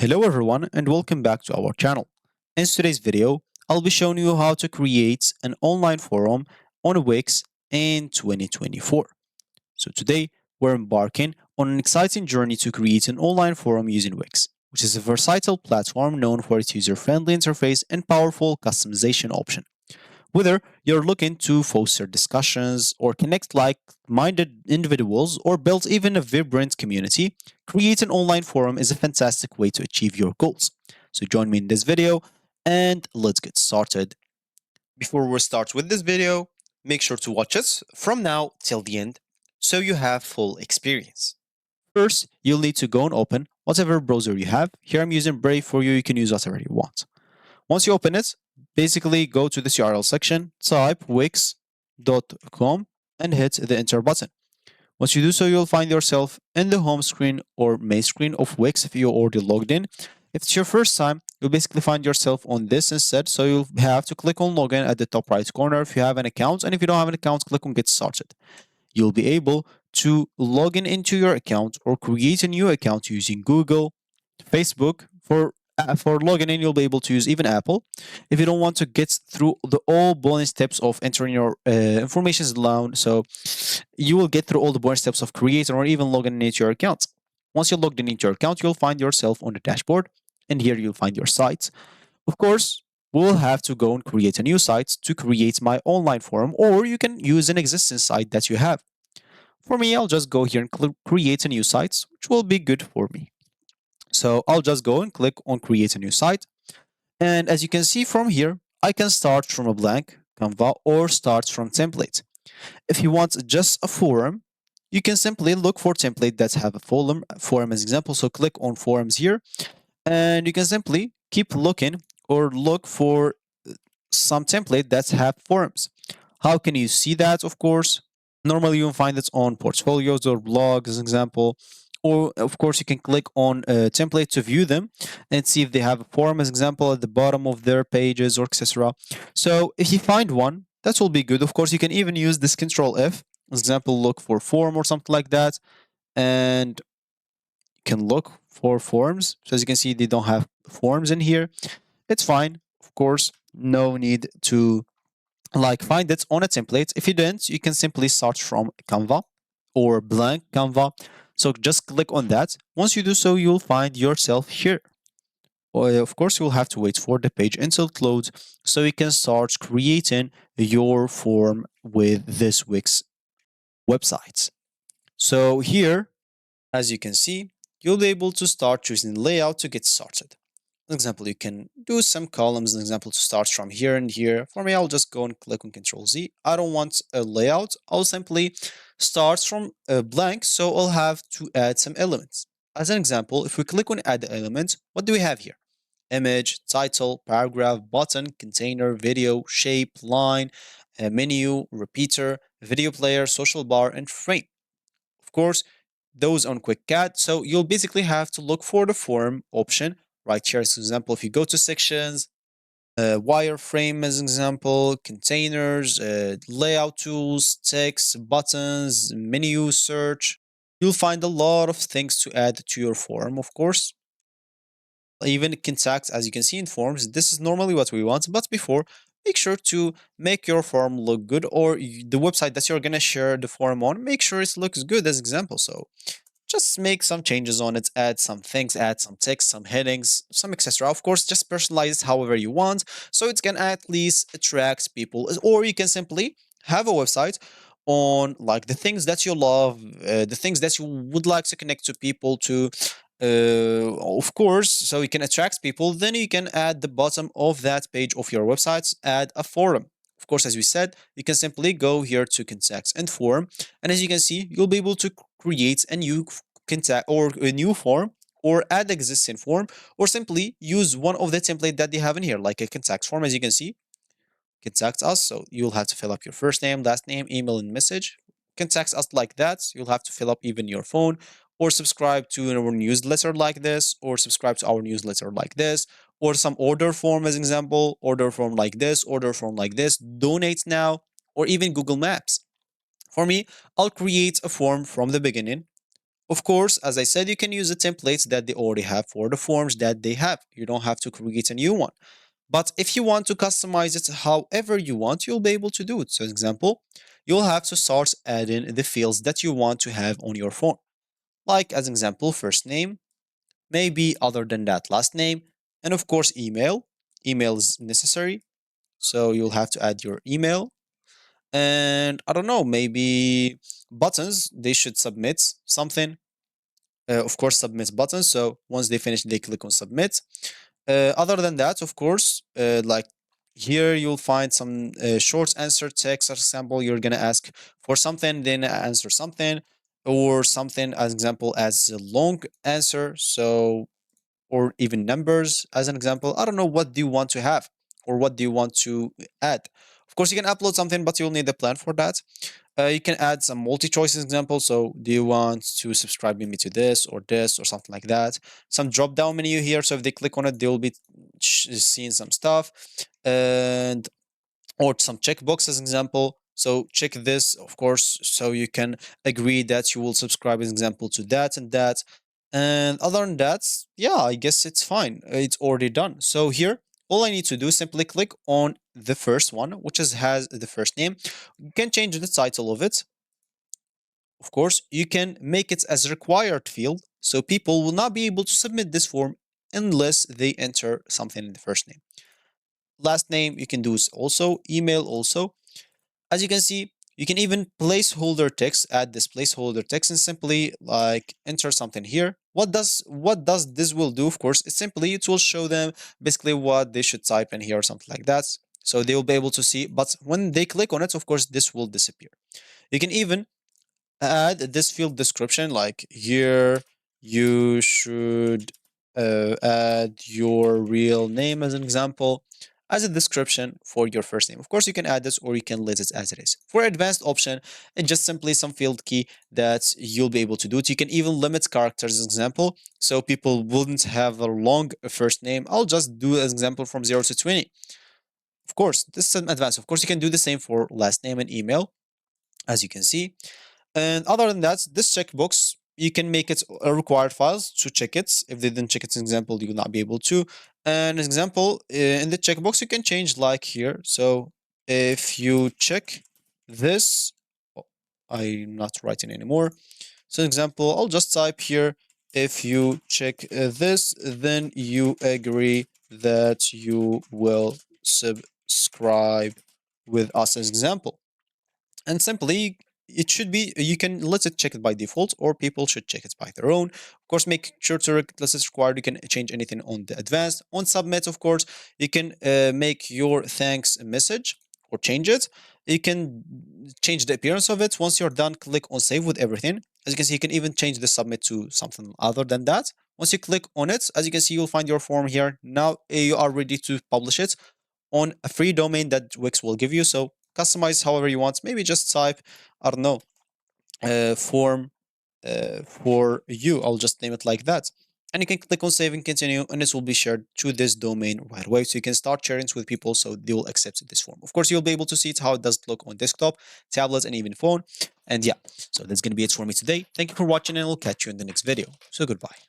Hello everyone and welcome back to our channel. In today's video, I'll be showing you how to create an online forum on Wix in 2024. So today, we're embarking on an exciting journey to create an online forum using Wix, which is a versatile platform known for its user-friendly interface and powerful customization option. Whether you're looking to foster discussions or connect like minded individuals or build even a vibrant community, create an online forum is a fantastic way to achieve your goals. So join me in this video and let's get started. Before we start with this video, make sure to watch us from now till the end so you have full experience. First, you'll need to go and open whatever browser you have. Here I'm using Brave. For you, you can use whatever you want. Once you open it, basically go to this URL section, type wix.com and hit the enter button. Once you do so, you'll find yourself in the home screen or main screen of Wix if you already logged in. If it's your first time, you'll basically find yourself on this instead. So you'll have to click on login at the top right corner if you have an account. And if you don't have an account, click on get started. You'll be able to log in into your account or create a new account using Google, Facebook. For logging in, you'll be able to use even Apple. If you don't want to get through the all bonus steps of entering your information alone, so you will get through all the bonus steps of creating or even logging into your account. Once you're logged in into your account, you'll find yourself on the dashboard, and here you'll find your sites. Of course, we'll have to go and create a new site to create my online forum, or you can use an existing site that you have. For me, I'll just go here and create a new site, which will be good for me. So I'll just go and click on create a new site. And as you can see from here, I can start from a blank Canva or start from template. If you want just a forum, you can simply look for template that have a forum as example. So click on forums here and you can simply keep looking or look for some template that have forums. How can you see that? Of course, normally you'll find it on portfolios or blogs as an example. Or of course, you can click on a template to view them and see if they have a forum as example at the bottom of their pages or etc. So if you find one, that will be good. Of course, you can even use this Control F, as example, look for forum or something like that, and you can look for forums. So as you can see, they don't have forums in here. It's fine, of course. No need to find it on a template. If you don't, you can simply start from Canva or blank Canva. So just click on that. Once you do so, you'll find yourself here. Of course, you'll have to wait for the page until it loads so you can start creating your form with this Wix website. So here, as you can see, you'll be able to start choosing layout to get started. For example, you can do some columns, an example to start from here and here. For me, I'll just go and click on Control Z. I don't want a layout. I'll simply start from a blank, so I'll have to add some elements. As an example, if we click on add element, what do we have here? Image, title, paragraph, button, container, video, shape, line, menu, repeater, video player, social bar, and frame. Of course, those on QuickCAD. So you'll basically have to look for the form option right here. As an example, if you go to sections, wireframe as an example, containers, layout tools, text, buttons, menu, search, you'll find a lot of things to add to your form, of course. Even contacts, as you can see in forms, this is normally what we want. But before, make sure to make your form look good, or the website that you're going to share the form on, make sure it looks good as example. So just make some changes on it, add some things, add some text, some headings, some etc. Of course, just personalize it however you want, so it can at least attract people. Or you can simply have a website on like the things that you love, the things that you would like to connect to people to. Of course, so you can attract people. Then you can add the bottom of that page of your website, add a forum. Of course, as we said, you can simply go here to contacts and form, and as you can see, you'll be able to create a new contact or a new form or add existing form, or simply use one of the template that they have in here, like a contact form. As you can see, contact us. So you'll have to fill up your first name, last name, email, and message. Contact us like that. You'll have to fill up even your phone, or subscribe to our newsletter like this, or subscribe to our newsletter like this, or some order form as example, order form like this, order form like this, donate now, or even Google Maps. For me, I'll create a form from the beginning. Of course, as I said, you can use the templates that they already have for the forms that they have. You don't have to create a new one. But if you want to customize it however you want, you'll be able to do it. So, example, you'll have to start adding the fields that you want to have on your form. Like, as example, first name, maybe other than that, last name, and of course, email. Email is necessary. So, you'll have to add your email. And I don't know, maybe buttons, they should submit something. Of course, submit button. So once they finish, they click on submit. Other than that, of course, like here you'll find some short answer text. For example, you're gonna ask for something, then answer something, or something as example as a long answer. So or even numbers as an example. I don't know what do you want to have or what do you want to add. Of course, you can upload something, but you'll need a plan for that. You can add some multi-choice example. So do you want to subscribe me to this or something like that? Some drop-down menu here. So if they click on it, they'll be seeing some stuff. And or some checkbox as example. So check this, of course, so you can agree that you will subscribe as example to that and that. And other than that, yeah, I guess it's fine. It's already done. So here, all I need to do is simply click on the first one, which has the first name. You can change the title of it. Of course, you can make it as a required field, so people will not be able to submit this form unless they enter something in the first name. Last name, you can do also, email also. As you can see, you can even placeholder text, add this placeholder text and simply like enter something here. What does this will do? Of course, it's simply it will show them basically what they should type in here or something like that. So they will be able to see, but when they click on it, of course, this will disappear. You can even add this field description like here you should add your real name as an example as a description for your first name. Of course, you can add this or you can leave it as it is. For advanced option, it's just simply some field key that you'll be able to do it. You can even limit characters as example, so people wouldn't have a long first name. I'll just do an example from 0 to 20. Of course, this is an advanced. Of course, you can do the same for last name and email, as you can see. And other than that, this checkbox, you can make it a required files to check it. If they didn't check it, an example, you will not be able to. And an example, in the checkbox, you can change like here. So if you check this, oh, I'm not writing anymore. So example, I'll just type here, if you check this, then you agree that you will subscribe with us as example. And simply it should be, you can let it check it by default or people should check it by their own. Of course, make sure to let it required. You can change anything on the advanced. On submit, of course, you can make your thanks message or change it. You can change the appearance of it. Once you're done, click on save with everything. As you can see, you can even change the submit to something other than that. Once you click on it, as you can see, you'll find your form here. Now you are ready to publish it on a free domain that Wix will give you. So customize however you want. Maybe just type, I don't know, form for you. I'll just name it like that. And you can click on save and continue, and this will be shared to this domain right away. So you can start sharing it with people so they will accept this form. Of course, you'll be able to see it how it does look on desktop, tablets, and even phone. And yeah, so that's going to be it for me today. Thank you for watching, and I'll catch you in the next video. So goodbye.